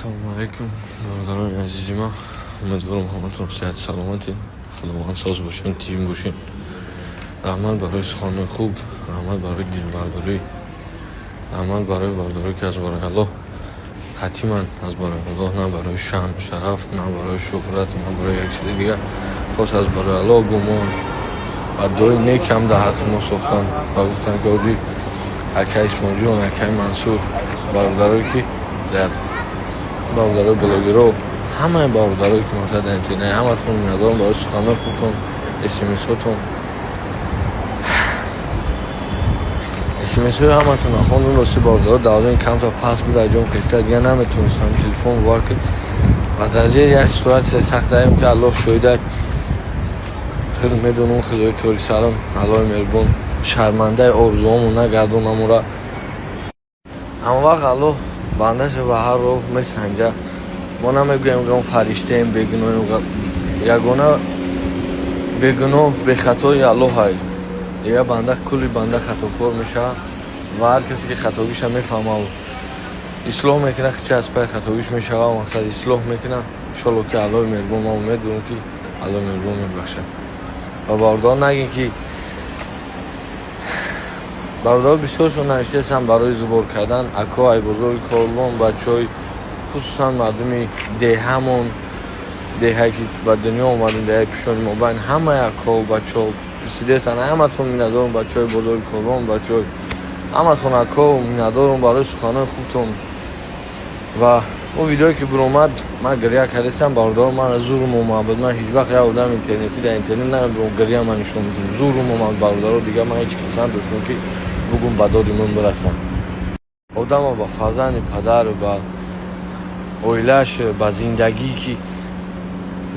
Assalomu alaykum برادران عزیز ما. امیدوارم همتون صحت سلامتی، خداوند ساز باشین، تیم باشین. رحمت برای سخن خوب، رحمت برای دلبرداری، رحمت برای برداری که از برای الله حتما از برای الله، نه برای شان و شرف، نه برای شهرت، نه برای یک چیز دیگر، خاص از برای الله گمان و دوی نیک هم در حق ما ساختن و گفتن که آجی اکای اسمان جون، اکای منصور، برادرایی که در برادرای بلاگرو، همه برادرایی که مثلا در اینترنت، همتون می‌دارم برای سخن خوبتون، اسمس هاتون، اسمس های همتون نخوندون راستی برادرها دادن کم تا پس بود در جام کشتر دیگه نمیتونستم تلفن وار که و درجه یک سیتواسیون سخت داریم که الله شاهده. خیلی میدونم خدای طوری سلام الله مهربان شرمنده آرزوامون نگردون امورا، اما وقت الله بندش به هر راه میسنجه. ما نمیگویم که اون فرشته ایم بگناه، یگانه بگناه به خطای الله های دیگه بنده کلی بنده خطاکار میشه و هر کسی که خطاگیش هم میفهمه و اصلاح میکنه چه از پای خطاگیش میشه و مقصد اصلاح میکنه. انشالله که الله مهربان، ما امید دارم که الله مهربان میبخشه و برادر نگین که برادر بسیارشون نشستن برای زبور کردن اکای بزرگ کاروان بچهای خصوصا مردمی دهمون، دهه که به دنیا اومدن، دهه پیشانی ما بین همه اکا و بچه ها رسیدهستن. همتون میندارم بچه های بزرگ کاروان، بچه های همتون اکا و میندارم برای سخنهای خوبتون. و اون ویدیوی که برومد من گریه کردستم برادر من از زورم و محبت، من هیچ وقت یه آدم اینترنتی در اینترنت نمیدونم گریه من نشون میدونم زورم و محبت برادر دیگه من هیچ کسی نداشتم که بگم به داد من برسم. آدم با فرزند پدر و با اویلش با زندگی که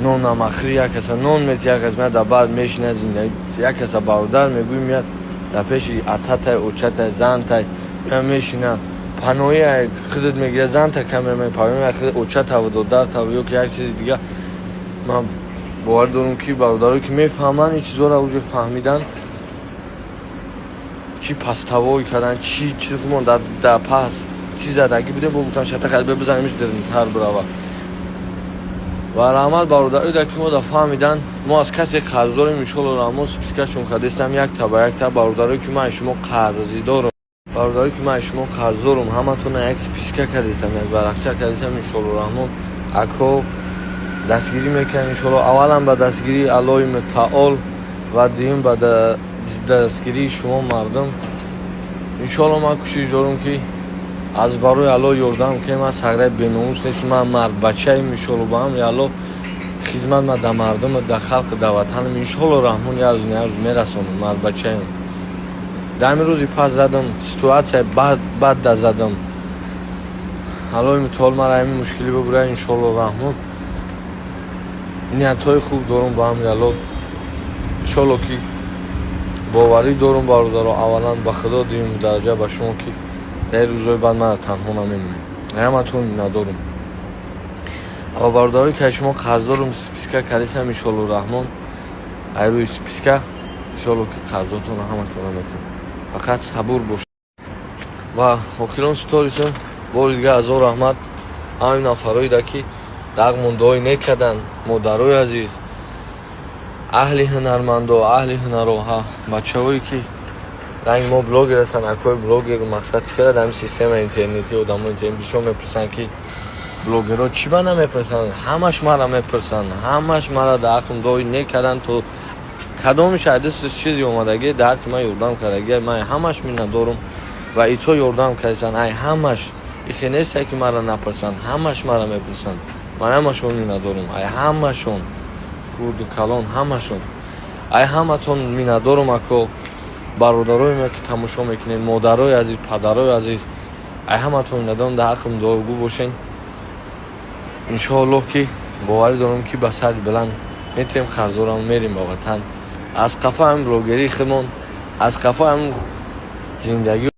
نون نمخری یک کس نون میت یک کس میاد در بعد میشینه زندگی یک کس برادر میگوی میاد در پیش اتت اوچت زن تا میشینه پنوی خودت میگیره زن تا کمر میپره خودت اوچت و دودر تا و یک چیز دیگه. من باور دارم که برادرایی که میفهمن این چیزا رو اوج فهمیدن چی پستوایی کردن چی چیزمون در پس چی زدگی بوده بگفتن شتا قلبه بزنیمش درنتر بروه و رحمت برادرایی در که ما در فهمیدن. ما از کسی قرض داریم انشالله رحمت سپسکشون خدستم یک تا یک تا برادرایی که من شما قرضی دارم، برادرایی که من شما قرض دارم همتون یک سپسکه کردستم، یک برخچه کردستم انشالله رحمت اکو دستگیری میکنن انشالله. اولا به دستگیری الله متعال و دیم به دستگیری شما مردم انشالله. من کوشش دارم که از برای الله یاردم که من سگره بناموس نیست، من مرد بچه ایم انشالله با هم الله خدمت من در مردم در خلق در وطنم انشالله رحمان یه روز میرسونم. مرد بچه ایم در این روزی پس زدم سیتواسیون بد در زدم الله متعال مرا همین مشکلی ببره انشالله رحمان. نیت‌های خوب دارم با هم الله انشالله که باوری دارم برادرها. اولا به خدا دیم درجه به شما که در روزهای بعد من تنها نمیمونم، همتون ندارم. اما برادرایی که شما قرض دارم سپسکه کردیسم انشالله رحمان روی سپسکه انشالله که قرضاتون همتون نمیتون، فقط صبور باش. و آخران ستاریسم بار دیگه از رحمت همین نفرایی ده که دقموندهای نکردن مادرای عزیز، اهل هنرمندا، اهل هنرها، بچه هایی که رنگ ما بلاگر هستن اکای بلاگر مقصد چیه در این سیستم اینترنتی آدم ها اینترنتی بیشون میپرسن که بلاگر ها چی بنا میپرسن، همش مرا میپرسن، همش مرا در اخم دایی نکردن تو کدامش عدست چیزی اومدگی درت من یوردم کردگی من همش می ندارم و ایتو یوردم کردن ای همش ایخی نیست که مرا نپرسن، همش مرا میپرسن، من همشون می ندارم ای همشون گرد و کلان همشون ای همتون می ندارم اکو برادرای ما که تماشا میکنین، مادرای عزیز، پدرای عزیز ای همتون ندارم در حقم دارگو باشین انشاءالله که باوری دارم که به سر بلند میتیم خرزارم میریم با وطن. از قفا هم بلاگری خمون، از قفا هم زندگی